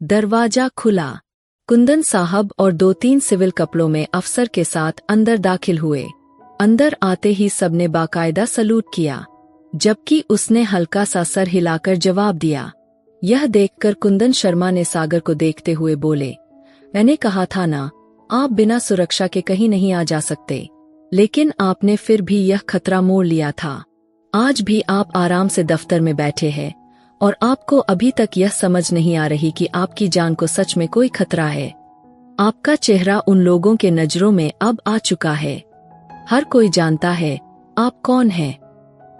दरवाजा खुला। कुंदन साहब और 2-3 सिविल कपड़ों में अफसर के साथ अंदर दाखिल हुए। अंदर आते ही सबने बाकायदा सलूट किया, जबकि उसने हल्का सा सर हिलाकर जवाब दिया। यह देखकर कुंदन शर्मा ने सागर को देखते हुए बोले, मैंने कहा था ना, आप बिना सुरक्षा के कहीं नहीं आ जा सकते, लेकिन आपने फिर भी यह खतरा मोड़ लिया था। आज भी आप आराम से दफ्तर में बैठे हैं और आपको अभी तक यह समझ नहीं आ रही कि आपकी जान को सच में कोई खतरा है। आपका चेहरा उन लोगों के नजरों में अब आ चुका है। हर कोई जानता है आप कौन हैं।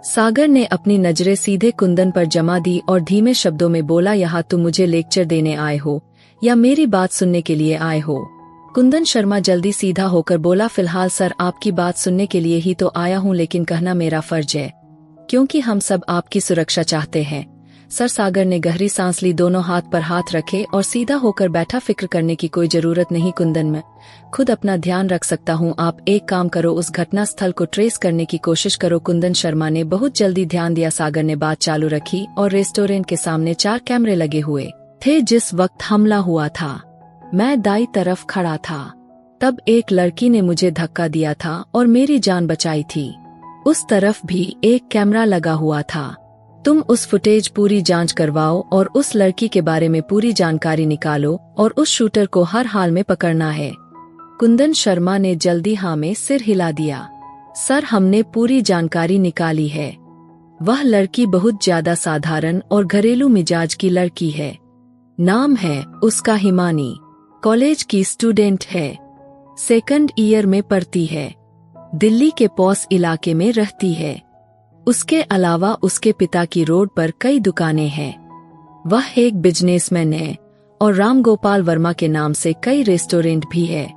सागर ने अपनी नजरें सीधे कुंदन पर जमा दी और धीमे शब्दों में बोला, यहाँ तुम मुझे लेक्चर देने आए हो या मेरी बात सुनने के लिए आए हो? कुंदन शर्मा जल्दी सीधा होकर बोला, फिलहाल सर आपकी बात सुनने के लिए ही तो आया हूँ, लेकिन कहना मेरा फर्ज है क्योंकि हम सब आपकी सुरक्षा चाहते हैं। सर, सागर ने गहरी सांस ली, दोनों हाथ पर हाथ रखे और सीधा होकर बैठा। फिक्र करने की कोई जरूरत नहीं कुंदन, मैं खुद अपना ध्यान रख सकता हूँ। आप एक काम करो, उस घटना स्थल को ट्रेस करने की कोशिश करो। कुंदन शर्मा ने बहुत जल्दी ध्यान दिया। सागर ने बात चालू रखी और रेस्टोरेंट के सामने 4 कैमरे लगे हुए थे जिस वक्त हमला हुआ था। मैं दाईं तरफ खड़ा था। तब एक लड़की ने मुझे धक्का दिया था और मेरी जान बचाई थी। उस तरफ भी एक कैमरा लगा हुआ था। तुम उस फुटेज पूरी जांच करवाओ और उस लड़की के बारे में पूरी जानकारी निकालो और उस शूटर को हर हाल में पकड़ना है। कुंदन शर्मा ने जल्दी हाँ में सिर हिला दिया। सर, हमने पूरी जानकारी निकाली है। वह लड़की बहुत ज्यादा साधारण और घरेलू मिजाज की लड़की है। नाम है उसका हिमानी। कॉलेज की स्टूडेंट है। 2nd ईयर में पढ़ती है। दिल्ली के पॉस इलाके में रहती है। उसके अलावा उसके पिता की रोड पर कई दुकानें हैं। वह एक बिजनेसमैन है और राम गोपाल वर्मा के नाम से कई रेस्टोरेंट भी है।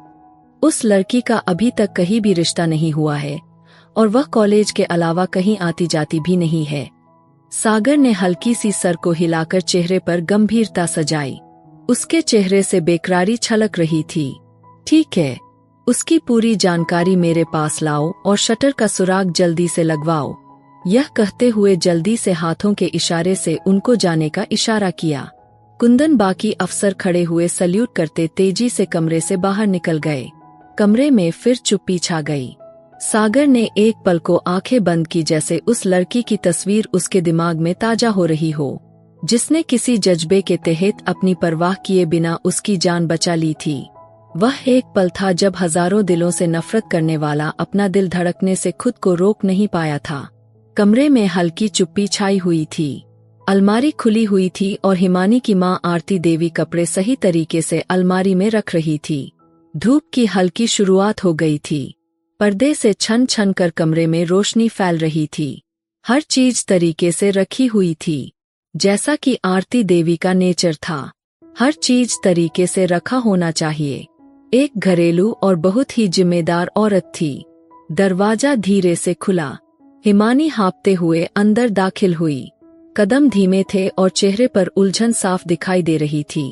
उस लड़की का अभी तक कहीं भी रिश्ता नहीं हुआ है और वह कॉलेज के अलावा कहीं आती जाती भी नहीं है। सागर ने हल्की सी सर को हिलाकर चेहरे पर गंभीरता सजाई। उसके चेहरे से बेकरारी छलक रही थी। ठीक है, उसकी पूरी जानकारी मेरे पास लाओ और शटर का सुराग जल्दी से लगवाओ। यह कहते हुए जल्दी से हाथों के इशारे से उनको जाने का इशारा किया। कुंदन बाकी अफसर खड़े हुए सल्यूट करते तेजी से कमरे से बाहर निकल गए। कमरे में फिर चुप्पी छा गई। सागर ने एक पल को आंखें बंद की, जैसे उस लड़की की तस्वीर उसके दिमाग में ताजा हो रही हो, जिसने किसी जज्बे के तहत अपनी परवाह किए बिना उसकी जान बचा ली थी। वह एक पल था जब हजारों दिलों से नफरत करने वाला अपना दिल धड़कने से खुद को रोक नहीं पाया था। कमरे में हल्की चुप्पी छाई हुई थी। अलमारी खुली हुई थी और हिमानी की मां आरती देवी कपड़े सही तरीके से अलमारी में रख रही थी। धूप की हल्की शुरुआत हो गई थी। पर्दे से छन छन कर कमरे में रोशनी फैल रही थी। हर चीज तरीके से रखी हुई थी, जैसा कि आरती देवी का नेचर था। हर चीज तरीके से रखा होना चाहिए। एक घरेलू और बहुत ही जिम्मेदार औरत थी। दरवाजा धीरे से खुला। हिमानी हाँफते हुए अंदर दाखिल हुई। कदम धीमे थे और चेहरे पर उलझन साफ दिखाई दे रही थी।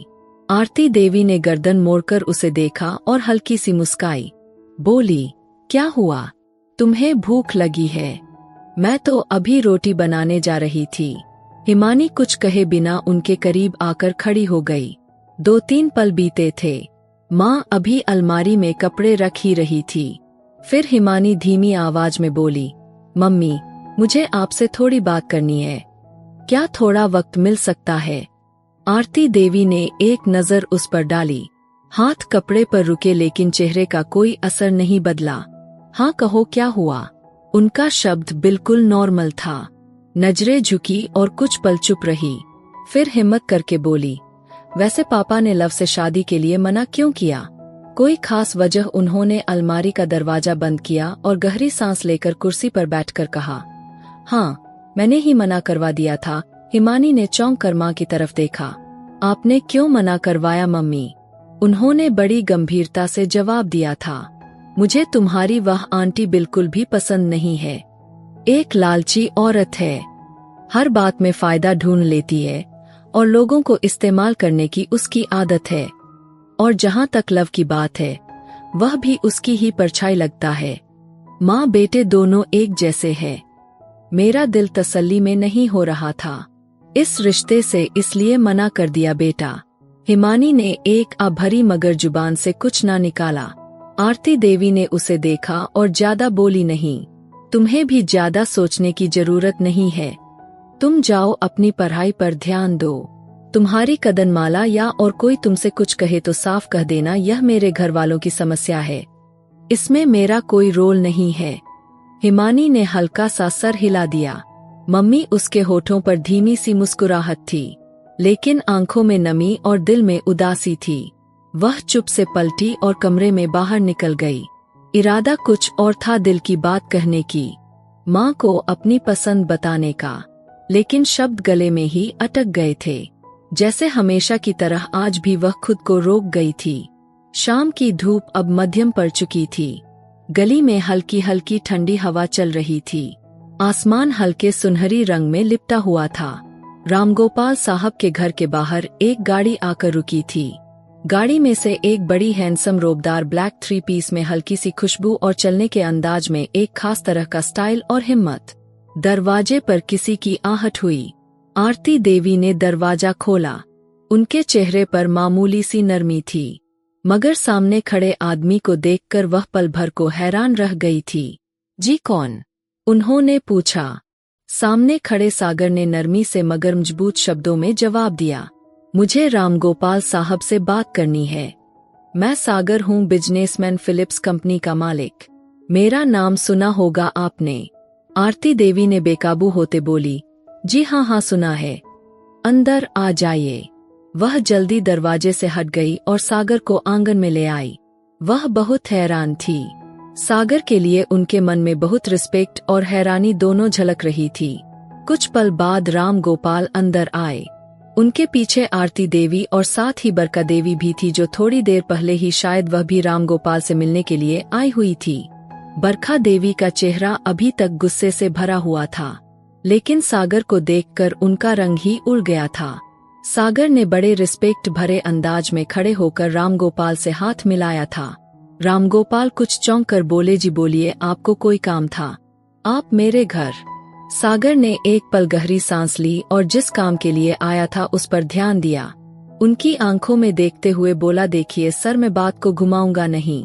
आरती देवी ने गर्दन मोड़कर उसे देखा और हल्की सी मुस्काई। बोली, क्या हुआ? तुम्हें भूख लगी है? मैं तो अभी रोटी बनाने जा रही थी। हिमानी कुछ कहे बिना उनके करीब आकर खड़ी हो गई। 2-3 पल बीते थे। माँ अभी अलमारी में कपड़े रख ही रही थी। फिर हिमानी धीमी आवाज में बोली, मम्मी, मुझे आपसे थोड़ी बात करनी है। क्या थोड़ा वक्त मिल सकता है? आरती देवी ने एक नजर उस पर डाली। हाथ कपड़े पर रुके लेकिन चेहरे का कोई असर नहीं बदला। हाँ कहो, क्या हुआ? उनका शब्द बिल्कुल नॉर्मल था। नजरें झुकी और कुछ पल चुप रही। फिर हिम्मत करके बोली, वैसे पापा ने लव से शादी के लिए मना क्यों किया? कोई खास वजह? उन्होंने अलमारी का दरवाजा बंद किया और गहरी सांस लेकर कुर्सी पर बैठकर कहा, हाँ, मैंने ही मना करवा दिया था। हिमानी ने चौंक कर माँ की तरफ देखा। आपने क्यों मना करवाया मम्मी? उन्होंने बड़ी गंभीरता से जवाब दिया था, मुझे तुम्हारी वह आंटी बिल्कुल भी पसंद नहीं है। एक लालची औरत है। हर बात में फायदा ढूंढ लेती है और लोगों को इस्तेमाल करने की उसकी आदत है। और जहाँ तक लव की बात है, वह भी उसकी ही परछाई लगता है। माँ बेटे दोनों एक जैसे हैं। मेरा दिल तसल्ली में नहीं हो रहा था इस रिश्ते से, इसलिए मना कर दिया बेटा। हिमानी ने एक अभरी मगर जुबान से कुछ ना निकाला। आरती देवी ने उसे देखा और ज्यादा बोली नहीं। तुम्हें भी ज्यादा सोचने की जरूरत नहीं है। तुम जाओ अपनी पढ़ाई पर ध्यान दो। तुम्हारी कदनमाला या और कोई तुमसे कुछ कहे तो साफ कह देना, यह मेरे घर वालों की समस्या है। इसमें मेरा कोई रोल नहीं है। हिमानी ने हल्का सा सर हिला दिया। मम्मी, उसके होठों पर धीमी सी मुस्कुराहट थी, लेकिन आंखों में नमी और दिल में उदासी थी। वह चुप से पलटी और कमरे में बाहर निकल गई। इरादा कुछ और था, दिल की बात कहने की, माँ को अपनी पसंद बताने का, लेकिन शब्द गले में ही अटक गए थे। जैसे हमेशा की तरह आज भी वह खुद को रोक गई थी। शाम की धूप अब मध्यम पड़ चुकी थी। गली में हल्की हल्की ठंडी हवा चल रही थी। आसमान हल्के सुनहरी रंग में लिपटा हुआ था। रामगोपाल साहब के घर के बाहर एक गाड़ी आकर रुकी थी। गाड़ी में से एक बड़ी हैंडसम रोबदार ब्लैक 3 पीस में हल्की सी खुशबू और चलने के अंदाज में एक खास तरह का स्टाइल और हिम्मत। दरवाजे पर किसी की आहट हुई। आरती देवी ने दरवाजा खोला। उनके चेहरे पर मामूली सी नरमी थी, मगर सामने खड़े आदमी को देखकर वह पल भर को हैरान रह गई थी। जी कौन? उन्होंने पूछा। सामने खड़े सागर ने नरमी से मगर मजबूत शब्दों में जवाब दिया। मुझे रामगोपाल साहब से बात करनी है। मैं सागर हूँ, बिजनेसमैन, फिलिप्स कंपनी का मालिक। मेरा नाम सुना होगा आपने। आरती देवी ने बेकाबू होते बोली। जी हाँ हाँ, सुना है। अंदर आ जाइए। वह जल्दी दरवाजे से हट गई और सागर को आंगन में ले आई। वह बहुत हैरान थी। सागर के लिए उनके मन में बहुत रिस्पेक्ट और हैरानी दोनों झलक रही थी। कुछ पल बाद राम गोपाल अंदर आए। उनके पीछे आरती देवी और साथ ही बरका देवी भी थी, जो थोड़ी देर पहले ही शायद वह भी राम गोपाल से मिलने के लिए आई हुई थी। बरखा देवी का चेहरा अभी तक गुस्से से भरा हुआ था, लेकिन सागर को देखकर उनका रंग ही उड़ गया था। सागर ने बड़े रिस्पेक्ट भरे अंदाज में खड़े होकर रामगोपाल से हाथ मिलाया था। रामगोपाल कुछ चौंक कर बोले। जी बोलिए, आपको कोई काम था? आप मेरे घर। सागर ने एक पल गहरी सांस ली और जिस काम के लिए आया था उस पर ध्यान दिया। उनकी आंखों में देखते हुए बोला, देखिए सर, मैं बात को घुमाऊंगा नहीं,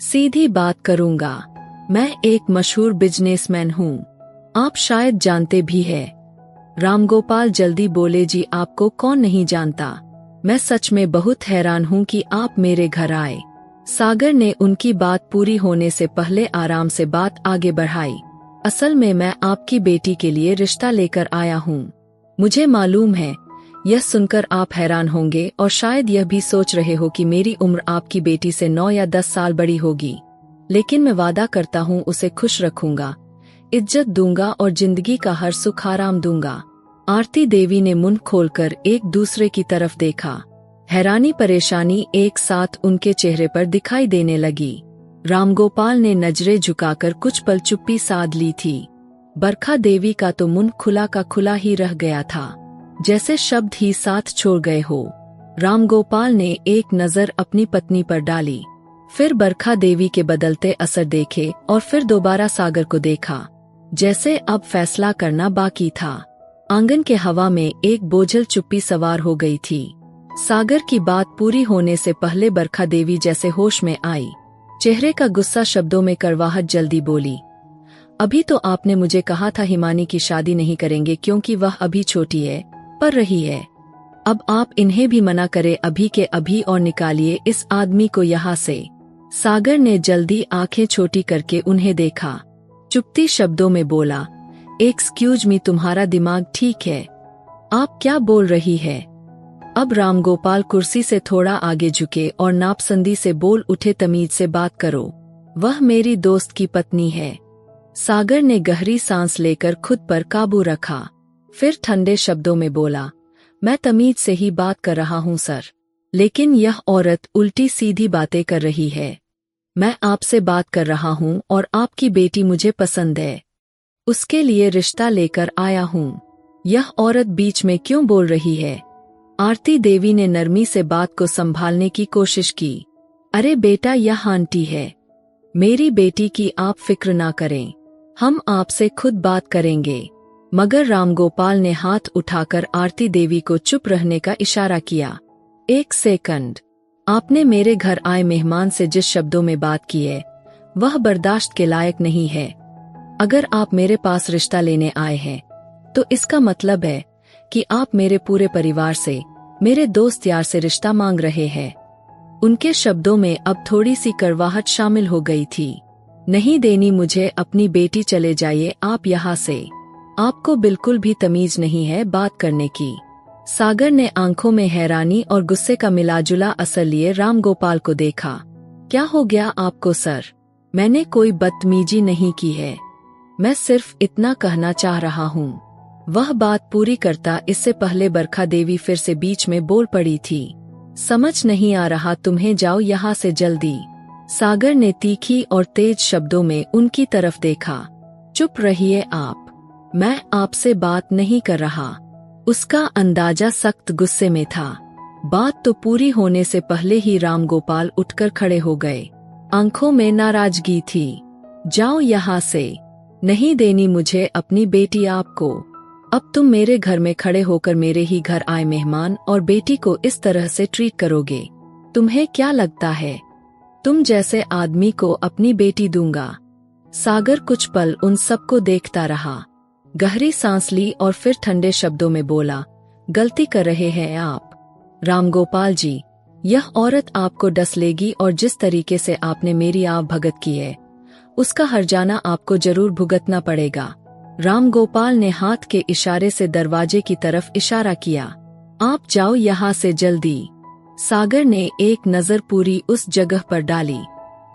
सीधी बात करूंगा। मैं एक मशहूर बिजनेसमैन हूँ, आप शायद जानते भी हैं। रामगोपाल जल्दी बोले। जी आपको कौन नहीं जानता? मैं सच में बहुत हैरान हूँ कि आप मेरे घर आए। सागर ने उनकी बात पूरी होने से पहले आराम से बात आगे बढ़ाई। असल में मैं आपकी बेटी के लिए रिश्ता लेकर आया हूँ। मुझे मालूम है, यह सुनकर आप हैरान होंगे और शायद यह भी सोच रहे हो कि मेरी उम्र आपकी बेटी से 9 या 10 साल बड़ी होगी, लेकिन मैं वादा करता हूँ उसे खुश रखूंगा, इज्जत दूंगा और जिंदगी का हर सुख आराम दूंगा। आरती देवी ने मुंह खोलकर एक दूसरे की तरफ देखा। हैरानी परेशानी एक साथ उनके चेहरे पर दिखाई देने लगी। रामगोपाल ने नजरें झुकाकर कुछ पल चुप्पी साध ली थी। बरखा देवी का तो मुंह खुला का खुला ही रह गया था, जैसे शब्द ही साथ छोड़ गए हो। रामगोपाल ने एक नजर अपनी पत्नी पर डाली, फिर बरखा देवी के बदलते असर देखे और फिर दोबारा सागर को देखा, जैसे अब फैसला करना बाकी था। आंगन के हवा में एक बोझल चुप्पी सवार हो गई थी। सागर की बात पूरी होने से पहले बरखा देवी जैसे होश में आई। चेहरे का गुस्सा शब्दों में करवाहट जल्दी बोली। अभी तो आपने मुझे कहा था हिमानी की शादी नहीं करेंगे क्योंकि वह अभी छोटी है, पढ़ रही है। अब आप इन्हें भी मना करे अभी के अभी और निकालिए इस आदमी को यहाँ से। सागर ने जल्दी आंखें छोटी करके उन्हें देखा, चुपती शब्दों में बोला, एक्सक्यूज मी, तुम्हारा दिमाग ठीक है? आप क्या बोल रही है? अब रामगोपाल कुर्सी से थोड़ा आगे झुके और नापसंदी से बोल उठे, तमीज से बात करो, वह मेरी दोस्त की पत्नी है। सागर ने गहरी सांस लेकर खुद पर काबू रखा, फिर ठंडे शब्दों में बोला, मैं तमीज से ही बात कर रहा हूँ सर, लेकिन यह औरत उल्टी सीधी बातें कर रही है। मैं आपसे बात कर रहा हूँ और आपकी बेटी मुझे पसंद है, उसके लिए रिश्ता लेकर आया हूँ। यह औरत बीच में क्यों बोल रही है? आरती देवी ने नरमी से बात को संभालने की कोशिश की। अरे बेटा, यह आंटी है, मेरी बेटी की आप फिक्र ना करें, हम आपसे खुद बात करेंगे। मगर रामगोपाल ने हाथ उठाकर आरती देवी को चुप रहने का इशारा किया। एक सेकंड। आपने मेरे घर आए मेहमान से जिस शब्दों में बात की है वह बर्दाश्त के लायक नहीं है। अगर आप मेरे पास रिश्ता लेने आए हैं तो इसका मतलब है कि आप मेरे पूरे परिवार से, मेरे दोस्त यार से रिश्ता मांग रहे हैं। उनके शब्दों में अब थोड़ी सी कड़वाहट शामिल हो गई थी। नहीं देनी मुझे अपनी बेटी, चले जाइए आप यहाँ से। आपको बिल्कुल भी तमीज नहीं है बात करने की। सागर ने आंखों में हैरानी और गुस्से का मिलाजुला असर लिए राम गोपाल को देखा। क्या हो गया आपको सर? मैंने कोई बदतमीजी नहीं की है, मैं सिर्फ इतना कहना चाह रहा हूँ। वह बात पूरी करता इससे पहले बरखा देवी फिर से बीच में बोल पड़ी थी। समझ नहीं आ रहा तुम्हें, जाओ यहाँ से जल्दी। सागर ने तीखी और तेज शब्दों में उनकी तरफ देखा। चुप रहिए आप, मैं आपसे बात नहीं कर रहा। उसका अंदाजा सख्त गुस्से में था। बात तो पूरी होने से पहले ही राम गोपाल उठकर खड़े हो गए। आंखों में नाराजगी थी। जाओ यहाँ से, नहीं देनी मुझे अपनी बेटी आपको। अब तुम मेरे घर में खड़े होकर मेरे ही घर आए मेहमान और बेटी को इस तरह से ट्रीट करोगे? तुम्हें क्या लगता है तुम जैसे आदमी को अपनी बेटी दूंगा? सागर कुछ पल उन सबको देखता रहा, गहरी सांस ली और फिर ठंडे शब्दों में बोला, गलती कर रहे हैं आप रामगोपाल जी। यह औरत आपको डस लेगी और जिस तरीके से आपने मेरी आव भगत की है उसका हर्जाना आपको जरूर भुगतना पड़ेगा। रामगोपाल ने हाथ के इशारे से दरवाजे की तरफ इशारा किया। आप जाओ यहाँ से जल्दी। सागर ने एक नजर पूरी उस जगह पर डाली,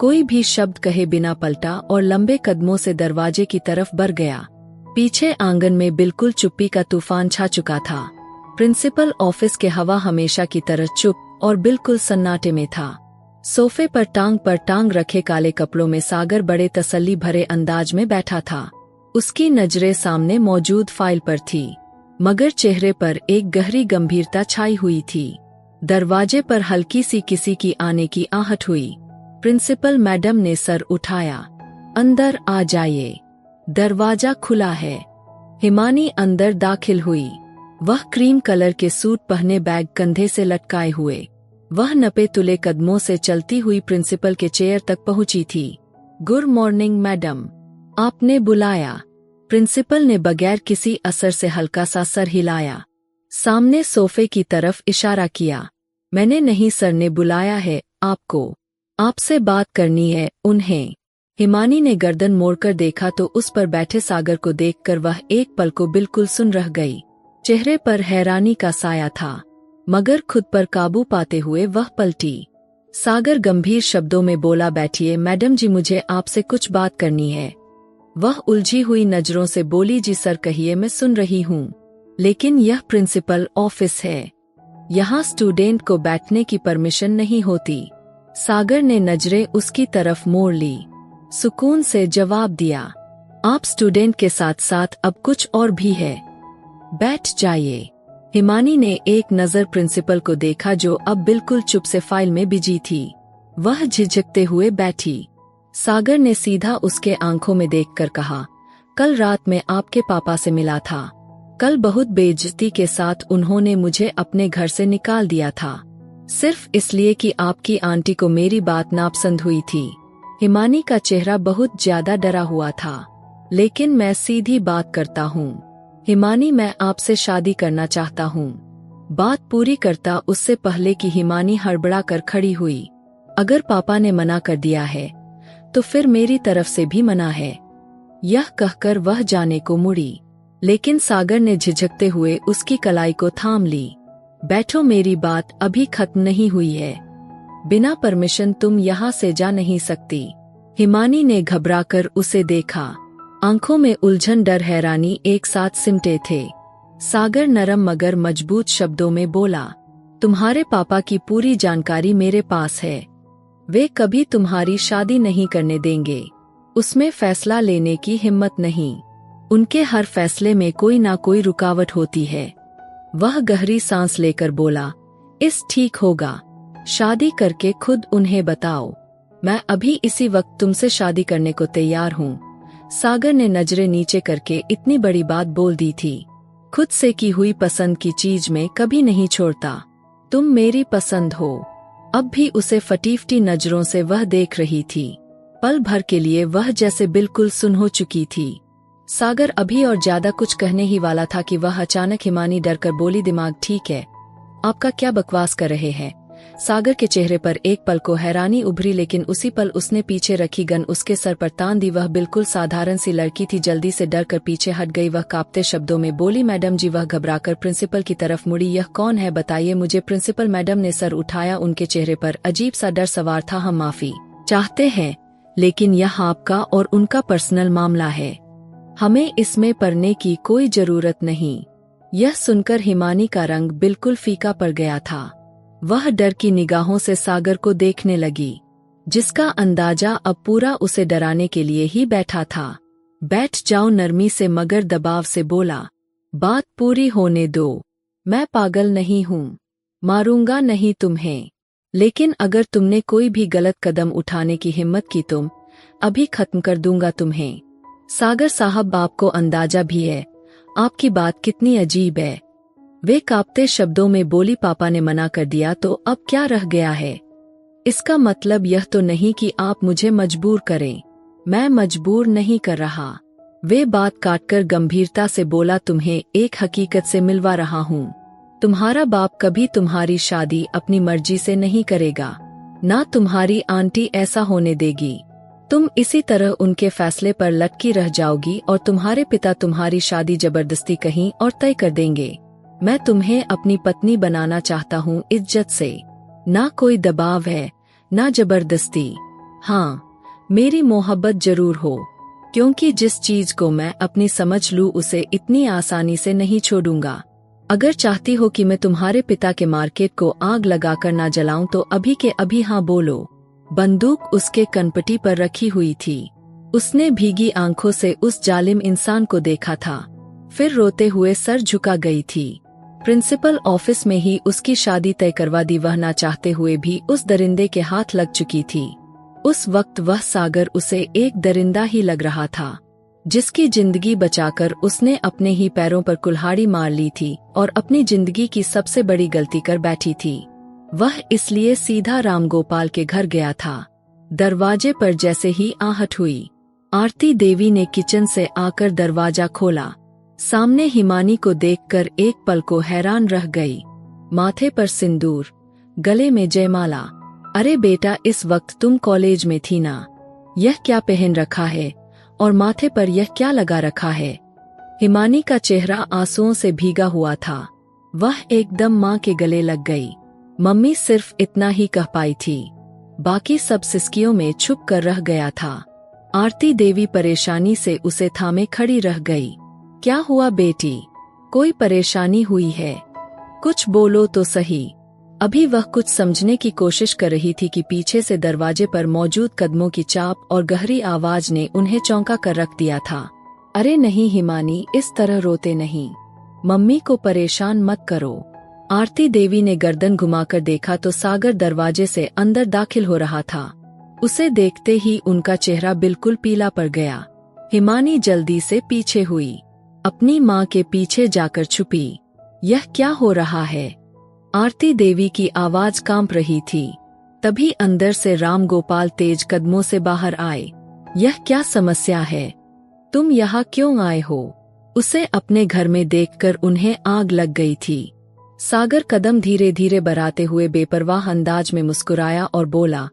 कोई भी शब्द कहे बिना पलटा और लंबे कदमों से दरवाजे की तरफ बढ़ गया। पीछे आंगन में बिल्कुल चुप्पी का तूफान छा चुका था। प्रिंसिपल ऑफिस के हवा हमेशा की तरह चुप और बिल्कुल सन्नाटे में था। सोफे पर टांग रखे काले कपड़ों में सागर बड़े तसल्ली भरे अंदाज में बैठा था। उसकी नजरें सामने मौजूद फाइल पर थी, मगर चेहरे पर एक गहरी गंभीरता छाई हुई थी। दरवाजे पर हल्की सी किसी की आने की आहट हुई। प्रिंसिपल मैडम ने सर उठाया। अंदर आ जाइए, दरवाजा खुला है। हिमानी अंदर दाखिल हुई। वह क्रीम कलर के सूट पहने, बैग कंधे से लटकाए हुए, वह नपे तुले कदमों से चलती हुई प्रिंसिपल के चेयर तक पहुंची थी। गुड मॉर्निंग मैडम, आपने बुलाया? प्रिंसिपल ने बगैर किसी असर से हल्का सा सर हिलाया, सामने सोफे की तरफ इशारा किया। मैंने नहीं, सर ने बुलाया है आपको, आपसे बात करनी है उन्हें। हिमानी ने गर्दन मोड़कर देखा तो उस पर बैठे सागर को देखकर वह एक पल को बिल्कुल सुन रह गई। चेहरे पर हैरानी का साया था, मगर खुद पर काबू पाते हुए वह पलटी। सागर गंभीर शब्दों में बोला, बैठिए मैडम जी, मुझे आपसे कुछ बात करनी है। वह उलझी हुई नजरों से बोली, जी सर कहिए, मैं सुन रही हूँ, लेकिन यह प्रिंसिपल ऑफिस है, यहाँ स्टूडेंट को बैठने की परमिशन नहीं होती। सागर ने नजरें उसकी तरफ मोड़ ली, सुकून से जवाब दिया, आप स्टूडेंट के साथ साथ अब कुछ और भी है, बैठ जाइए। हिमानी ने एक नजर प्रिंसिपल को देखा जो अब बिल्कुल चुप से फाइल में बिजी थी। वह झिझकते हुए बैठी। सागर ने सीधा उसके आंखों में देखकर कहा, कल रात मैं आपके पापा से मिला था। कल बहुत बेइज्जती के साथ उन्होंने मुझे अपने घर से निकाल दिया था, सिर्फ इसलिए कि आपकी आंटी को मेरी बात नापसंद हुई थी। हिमानी का चेहरा बहुत ज्यादा डरा हुआ था। लेकिन मैं सीधी बात करता हूँ हिमानी, मैं आपसे शादी करना चाहता हूँ। बात पूरी करता उससे पहले कि हिमानी हड़बड़ा कर खड़ी हुई। अगर पापा ने मना कर दिया है तो फिर मेरी तरफ से भी मना है, यह कहकर वह जाने को मुड़ी। लेकिन सागर ने झिझकते हुए उसकी कलाई को थाम ली। बैठो, मेरी बात अभी खत्म नहीं हुई है, बिना परमिशन तुम यहाँ से जा नहीं सकती। हिमानी ने घबराकर उसे देखा, आंखों में उलझन, डर, हैरानी एक साथ सिमटे थे। सागर नरम मगर मजबूत शब्दों में बोला, तुम्हारे पापा की पूरी जानकारी मेरे पास है, वे कभी तुम्हारी शादी नहीं करने देंगे, उसमें फैसला लेने की हिम्मत नहीं, उनके हर फैसले में कोई ना कोई रुकावट होती है। वह गहरी सांस लेकर बोला, इस ठीक होगा, शादी करके खुद उन्हें बताओ, मैं अभी इसी वक्त तुमसे शादी करने को तैयार हूँ। सागर ने नजरें नीचे करके इतनी बड़ी बात बोल दी थी। खुद से की हुई पसंद की चीज में कभी नहीं छोड़ता। तुम मेरी पसंद हो। अब भी उसे फटीफटी नजरों से वह देख रही थी। पल भर के लिए वह जैसे बिल्कुल सुन हो चुकी थी। सागर अभी और ज्यादा कुछ कहने ही वाला था कि वह अचानक हिमानी डर कर बोली, दिमाग ठीक है? आपका क्या बकवास कर रहे हैं? सागर के चेहरे पर एक पल को हैरानी उभरी, लेकिन उसी पल उसने पीछे रखी गन उसके सर पर तान दी। वह बिल्कुल साधारण सी लड़की थी। जल्दी से डर कर पीछे हट गई। वह कांपते शब्दों में बोली, मैडम जी। वह घबराकर प्रिंसिपल की तरफ मुड़ी। यह कौन है, बताइए मुझे। प्रिंसिपल मैडम ने सर उठाया। उनके चेहरे पर अजीब सा डर सवार था। हम माफी चाहते हैं, लेकिन यह आपका और उनका पर्सनल मामला है। हमें इसमें पड़ने की कोई जरूरत नहीं। यह सुनकर हिमानी का रंग बिल्कुल फीका पड़ गया था। वह डर की निगाहों से सागर को देखने लगी, जिसका अंदाजा अब पूरा उसे डराने के लिए ही बैठा था। बैठ जाओ, नरमी से मगर दबाव से बोला। बात पूरी होने दो। मैं पागल नहीं हूँ, मारूंगा नहीं तुम्हें, लेकिन अगर तुमने कोई भी गलत कदम उठाने की हिम्मत की, तुम अभी खत्म कर दूंगा तुम्हें। सागर साहब, आपको अंदाजा भी है आपकी बात कितनी अजीब है? वे कांपते शब्दों में बोली, पापा ने मना कर दिया तो अब क्या रह गया है? इसका मतलब यह तो नहीं कि आप मुझे मजबूर करें। मैं मजबूर नहीं कर रहा। वे बात काटकर गंभीरता से बोला, तुम्हें एक हकीकत से मिलवा रहा हूँ। तुम्हारा बाप कभी तुम्हारी शादी अपनी मर्जी से नहीं करेगा, ना तुम्हारी आंटी ऐसा होने देगी। तुम इसी तरह उनके फैसले पर लटकी रह जाओगी और तुम्हारे पिता तुम्हारी शादी जबरदस्ती कहीं और तय कर देंगे। मैं तुम्हें अपनी पत्नी बनाना चाहता हूँ, इज्जत से। ना कोई दबाव है, ना जबरदस्ती। हाँ, मेरी मोहब्बत जरूर हो, क्योंकि जिस चीज को मैं अपनी समझ लूँ उसे इतनी आसानी से नहीं छोड़ूंगा। अगर चाहती हो कि मैं तुम्हारे पिता के मार्केट को आग लगाकर ना जलाऊं तो अभी के अभी हाँ बोलो। बंदूक उसके कनपटी पर रखी हुई थी। उसने भीगी आंखों से उस जालिम इंसान को देखा था, फिर रोते हुए सर झुका गई थी। प्रिंसिपल ऑफिस में ही उसकी शादी तय करवा दी। वह ना चाहते हुए भी उस दरिंदे के हाथ लग चुकी थी। उस वक्त वह सागर उसे एक दरिंदा ही लग रहा था, जिसकी जिंदगी बचाकर उसने अपने ही पैरों पर कुल्हाड़ी मार ली थी और अपनी जिंदगी की सबसे बड़ी गलती कर बैठी थी। वह इसलिए सीधा रामगोपाल के घर गया था। दरवाजे पर जैसे ही आहट हुई, आरती देवी ने किचन से आकर दरवाजा खोला। सामने हिमानी को देखकर एक पल को हैरान रह गई। माथे पर सिंदूर, गले में जयमाला। अरे बेटा, इस वक्त तुम कॉलेज में थी ना? यह क्या पहन रखा है और माथे पर यह क्या लगा रखा है? हिमानी का चेहरा आंसुओं से भीगा हुआ था। वह एकदम माँ के गले लग गई। मम्मी सिर्फ इतना ही कह पाई थी, बाकी सब सिसकियों में छुप कर रह गया था। आरती देवी परेशानी से उसे थामे खड़ी रह गई। क्या हुआ बेटी, कोई परेशानी हुई है? कुछ बोलो तो सही। अभी वह कुछ समझने की कोशिश कर रही थी कि पीछे से दरवाजे पर मौजूद कदमों की चाप और गहरी आवाज ने उन्हें चौंका कर रख दिया था। अरे नहीं हिमानी, इस तरह रोते नहीं। मम्मी को परेशान मत करो। आरती देवी ने गर्दन घुमाकर देखा तो सागर दरवाजे से अंदर दाखिल हो रहा था। उसे देखते ही उनका चेहरा बिल्कुल पीला पड़ गया। हिमानी जल्दी से पीछे हुई, अपनी माँ के पीछे जाकर छुपी। यह क्या हो रहा है? आरती देवी की आवाज कांप रही थी। तभी अंदर से रामगोपाल तेज कदमों से बाहर आए। यह क्या समस्या है? तुम यहाँ क्यों आए हो? उसे अपने घर में देखकर उन्हें आग लग गई थी। सागर कदम धीरे धीरे बढ़ाते हुए बेपरवाह अंदाज में मुस्कुराया और बोला,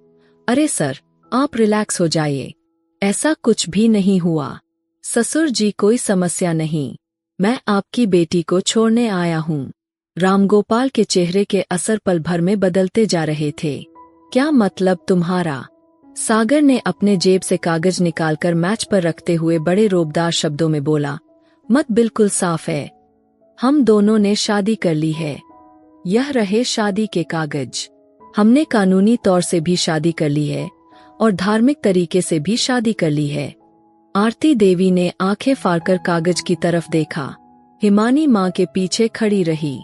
अरे सर, आप रिलैक्स हो जाइए, ऐसा कुछ भी नहीं हुआ। ससुर जी, कोई समस्या नहीं, मैं आपकी बेटी को छोड़ने आया हूँ। रामगोपाल के चेहरे के असर पल भर में बदलते जा रहे थे। क्या मतलब तुम्हारा? सागर ने अपने जेब से कागज निकालकर मैच पर रखते हुए बड़े रोबदार शब्दों में बोला, मत बिल्कुल साफ है। हम दोनों ने शादी कर ली है। यह रहे शादी के कागज। हमने कानूनी तौर से भी शादी कर ली है और धार्मिक तरीके से भी शादी कर ली है। आरती देवी ने आंखें फाड़कर कागज की तरफ देखा। हिमानी माँ के पीछे खड़ी रही,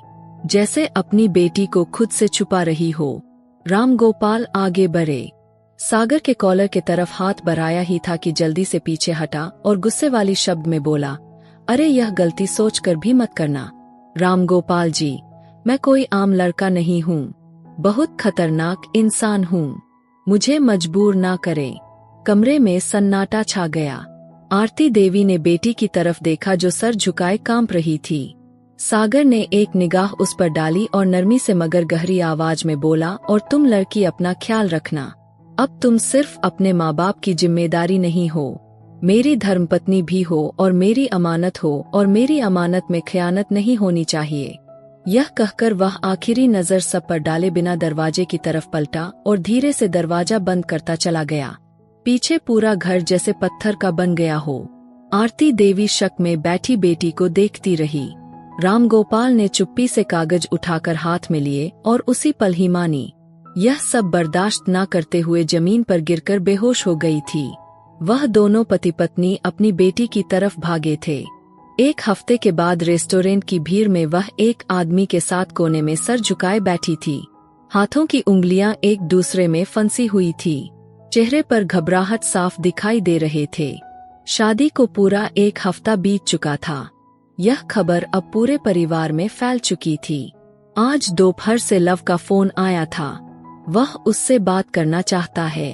जैसे अपनी बेटी को खुद से छुपा रही हो। रामगोपाल आगे बढ़े। सागर के कॉलर के तरफ हाथ बढ़ाया ही था कि जल्दी से पीछे हटा और गुस्से वाली शब्द में बोला, अरे यह गलती सोचकर भी मत करना। रामगोपाल जी, मैं कोई आम लड़का नहीं हूँ, बहुत खतरनाक इंसान हूँ। मुझे मजबूर ना करें। कमरे में सन्नाटा छा गया। आरती देवी ने बेटी की तरफ देखा जो सर झुकाए कांप रही थी। सागर ने एक निगाह उस पर डाली और नरमी से मगर गहरी आवाज में बोला, और तुम लड़की अपना ख्याल रखना। अब तुम सिर्फ अपने माँ बाप की जिम्मेदारी नहीं हो, मेरी धर्मपत्नी भी हो और मेरी अमानत हो, और मेरी अमानत में खयानत नहीं होनी चाहिए। यह कहकर वह आखिरी नजर सब पर डाले बिना दरवाजे की तरफ पलटा और धीरे से दरवाजा बंद करता चला गया। पीछे पूरा घर जैसे पत्थर का बन गया हो। आरती देवी शक में बैठी बेटी को देखती रही। रामगोपाल ने चुप्पी से कागज उठाकर हाथ में लिए और उसी पल ही मानी। यह सब बर्दाश्त न करते हुए जमीन पर गिरकर बेहोश हो गई थी। वह दोनों पति पत्नी अपनी बेटी की तरफ भागे थे। एक हफ्ते के बाद रेस्टोरेंट की भीड़ में वह एक आदमी के साथ कोने में सर झुकाए बैठी थी। हाथों की उंगलियां एक दूसरे में फंसी हुई थी। चेहरे पर घबराहट साफ दिखाई दे रहे थे। शादी को पूरा एक हफ्ता बीत चुका था। यह खबर अब पूरे परिवार में फैल चुकी थी। आज दोपहर से लव का फोन आया था। वह उससे बात करना चाहता है।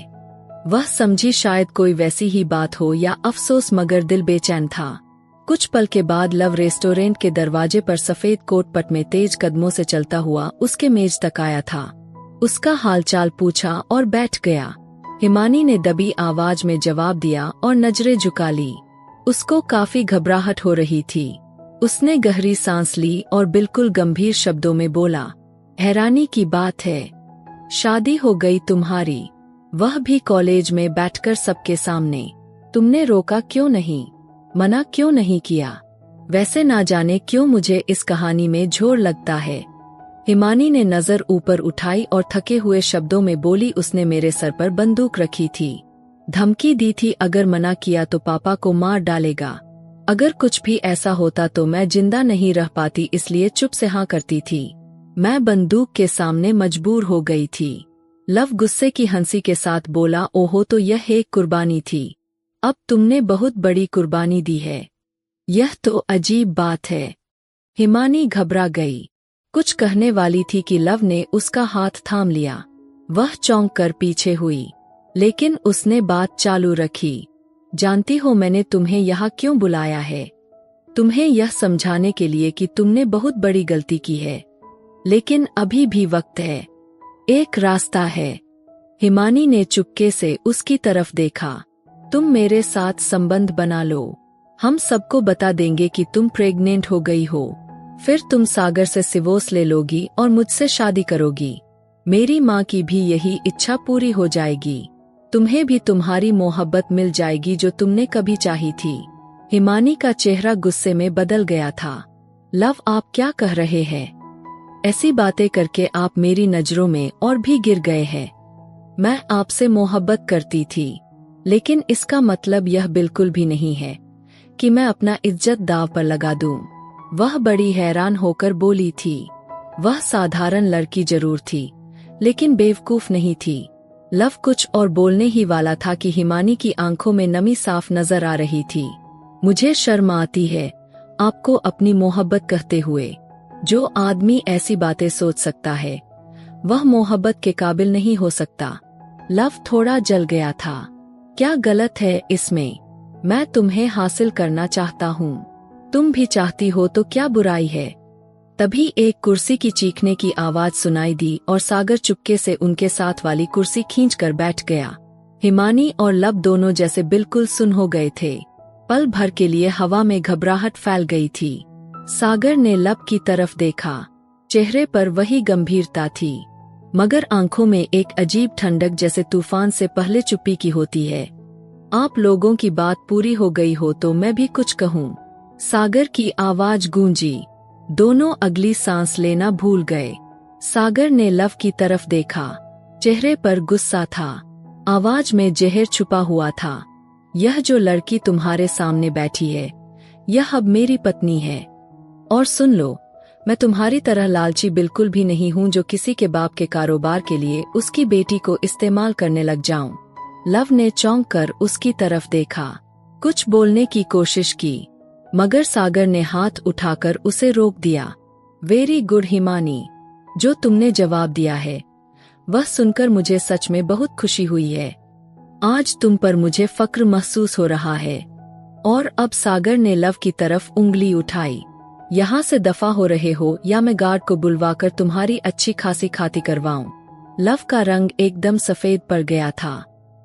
वह समझी शायद कोई वैसी ही बात हो या अफसोस, मगर दिल बेचैन था। कुछ पल के बाद लव रेस्टोरेंट के दरवाजे पर सफेद कोट पट में तेज कदमों से चलता हुआ उसके मेज तक आया था। उसका हालचाल पूछा और बैठ गया। हिमानी ने दबी आवाज में जवाब दिया और नजरें झुका ली। उसको काफी घबराहट हो रही थी। उसने गहरी सांस ली और बिल्कुल गंभीर शब्दों में बोला, हैरानी की बात है, शादी हो गई तुम्हारी, वह भी कॉलेज में बैठकर सबके सामने। तुमने रोका क्यों नहीं, मना क्यों नहीं किया? वैसे ना जाने क्यों मुझे इस कहानी में झोर लगता है। हिमानी ने नजर ऊपर उठाई और थके हुए शब्दों में बोली, उसने मेरे सर पर बंदूक रखी थी, धमकी दी थी अगर मना किया तो पापा को मार डालेगा। अगर कुछ भी ऐसा होता तो मैं जिंदा नहीं रह पाती, इसलिए चुप से हाँ करती थी। मैं बंदूक के सामने मजबूर हो गई थी। लव गुस्से की हंसी के साथ बोला, ओहो, तो यह एक कुर्बानी थी। अब तुमने बहुत बड़ी कुर्बानी दी है। यह तो अजीब बात है। हिमानी घबरा गई। कुछ कहने वाली थी कि लव ने उसका हाथ थाम लिया। वह चौंक कर पीछे हुई, लेकिन उसने बात चालू रखी। जानती हो मैंने तुम्हें यहाँ क्यों बुलाया है? तुम्हें यह समझाने के लिए कि तुमने बहुत बड़ी गलती की है, लेकिन अभी भी वक्त है, एक रास्ता है। हिमानी ने चुपके से उसकी तरफ देखा। तुम मेरे साथ संबंध बना लो, हम सबको बता देंगे कि तुम प्रेग्नेंट हो गई हो। फिर तुम सागर से डिवोर्स ले लोगी और मुझसे शादी करोगी। मेरी माँ की भी यही इच्छा पूरी हो जाएगी। तुम्हें भी तुम्हारी मोहब्बत मिल जाएगी जो तुमने कभी चाही थी। हिमानी का चेहरा गुस्से में बदल गया था। लव, आप क्या कह रहे हैं? ऐसी बातें करके आप मेरी नजरों में और भी गिर गए हैं। मैं आपसे मोहब्बत करती थी, लेकिन इसका मतलब यह बिल्कुल भी नहीं है कि मैं अपना इज्जत दांव पर लगा दूं। वह बड़ी हैरान होकर बोली थी। वह साधारण लड़की जरूर थी, लेकिन बेवकूफ नहीं थी। लव कुछ और बोलने ही वाला था कि हिमानी की आंखों में नमी साफ नजर आ रही थी। मुझे शर्म आती है आपको अपनी मोहब्बत कहते हुए। जो आदमी ऐसी बातें सोच सकता है, वह मोहब्बत के काबिल नहीं हो सकता। लव थोड़ा जल गया था। क्या गलत है इसमें? मैं तुम्हें हासिल करना चाहता हूँ, तुम भी चाहती हो तो क्या बुराई है? तभी एक कुर्सी की चीखने की आवाज सुनाई दी और सागर चुपके से उनके साथ वाली कुर्सी खींचकर बैठ गया। हिमानी और लब दोनों जैसे बिल्कुल सुन हो गए थे। पल भर के लिए हवा में घबराहट फैल गई थी। सागर ने लब की तरफ देखा। चेहरे पर वही गंभीरता थी, मगर आंखों में एक अजीब ठंडक, जैसे तूफान से पहले चुप्पी की होती है। आप लोगों की बात पूरी हो गई हो तो मैं भी कुछ कहूँ? सागर की आवाज गूंजी। दोनों अगली सांस लेना भूल गए। सागर ने लव की तरफ देखा। चेहरे पर गुस्सा था, आवाज में जहर छुपा हुआ था। यह जो लड़की तुम्हारे सामने बैठी है, यह अब मेरी पत्नी है। और सुन लो, मैं तुम्हारी तरह लालची बिल्कुल भी नहीं हूँ जो किसी के बाप के कारोबार के लिए उसकी बेटी को इस्तेमाल करने लग जाऊं। लव ने चौंक कर उसकी तरफ देखा। कुछ बोलने की कोशिश की, मगर सागर ने हाथ उठाकर उसे रोक दिया। वेरी गुड हिमानी, जो तुमने जवाब दिया है वह सुनकर मुझे सच में बहुत खुशी हुई है। आज तुम पर मुझे फक्र महसूस हो रहा है। और अब सागर ने लव की तरफ उंगली उठाई। यहाँ से दफा हो रहे हो या मैं गार्ड को बुलवाकर तुम्हारी अच्छी खासी खाती करवाऊं। लव का रंग एकदम सफेद पड़ गया था।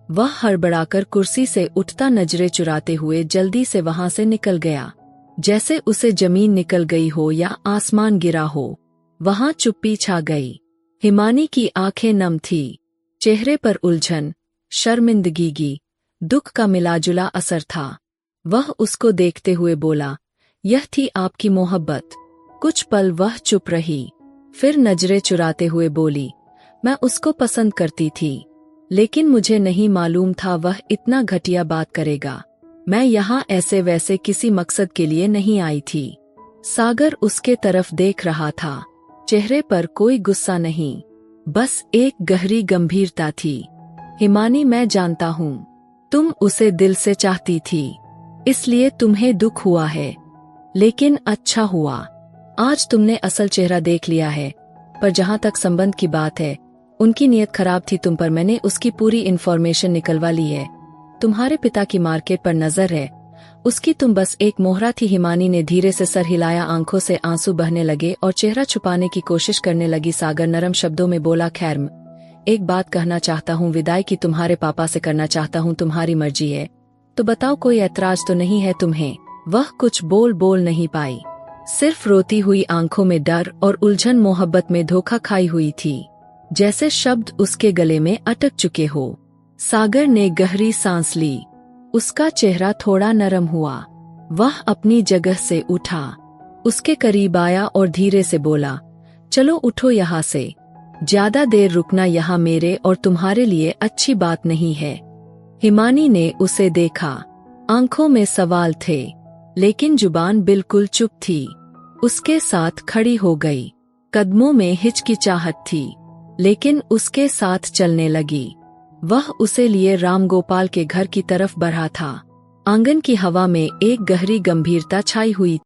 वह हड़बड़ाकर कुर्सी से उठता नजरें चुराते हुए जल्दी से वहां से निकल गया। जैसे उसे जमीन निकल गई हो या आसमान गिरा हो। वहां चुप्पी छा गई। हिमानी की आंखें नम थी। चेहरे पर उलझन, शर्मिंदगी, दुख का मिलाजुला असर था। वह उसको देखते हुए बोला, यह थी आपकी मोहब्बत। कुछ पल वह चुप रही, फिर नजरें चुराते हुए बोली, मैं उसको पसंद करती थी, लेकिन मुझे नहीं मालूम था वह इतना घटिया बात करेगा। मैं यहाँ ऐसे वैसे किसी मकसद के लिए नहीं आई थी। सागर उसके तरफ देख रहा था। चेहरे पर कोई गुस्सा नहीं, बस एक गहरी गंभीरता थी। हिमानी, मैं जानता हूँ तुम उसे दिल से चाहती थी, इसलिए तुम्हें दुख हुआ है, लेकिन अच्छा हुआ आज तुमने असल चेहरा देख लिया है। पर जहाँ तक संबंध की बात है, उनकी नीयत खराब थी तुम पर। मैंने उसकी पूरी इन्फॉर्मेशन निकलवा ली है। तुम्हारे पिता की मार्केट पर नजर है, उसकी तुम बस एक मोहरा थी। हिमानी ने धीरे से सर हिलाया, आंखों से आंसू बहने लगे और चेहरा छुपाने की कोशिश करने लगी। सागर नरम शब्दों में बोला, खैर एक बात कहना चाहता हूँ, विदाई की तुम्हारे पापा से करना चाहता हूँ, तुम्हारी मर्जी है तो बताओ, कोई ऐतराज तो नहीं है तुम्हें? वह कुछ बोल नहीं पाई, सिर्फ रोती हुई आंखों में डर और उलझन, मोहब्बत में धोखा खाई हुई थी, जैसे शब्द उसके गले में अटक चुके हो। सागर ने गहरी सांस ली। उसका चेहरा थोड़ा नरम हुआ। वह अपनी जगह से उठा, उसके करीब आया और धीरे से बोला, चलो उठो यहाँ से। ज्यादा देर रुकना यहाँ मेरे और तुम्हारे लिए अच्छी बात नहीं है। हिमानी ने उसे देखा। आंखों में सवाल थे, लेकिन जुबान बिल्कुल चुप थी। उसके साथ खड़ी हो गई। कदमों में हिचकिचाहट थी, लेकिन उसके साथ चलने लगी। वह उसे लिए रामगोपाल के घर की तरफ बढ़ा था। आंगन की हवा में एक गहरी गंभीरता छाई हुई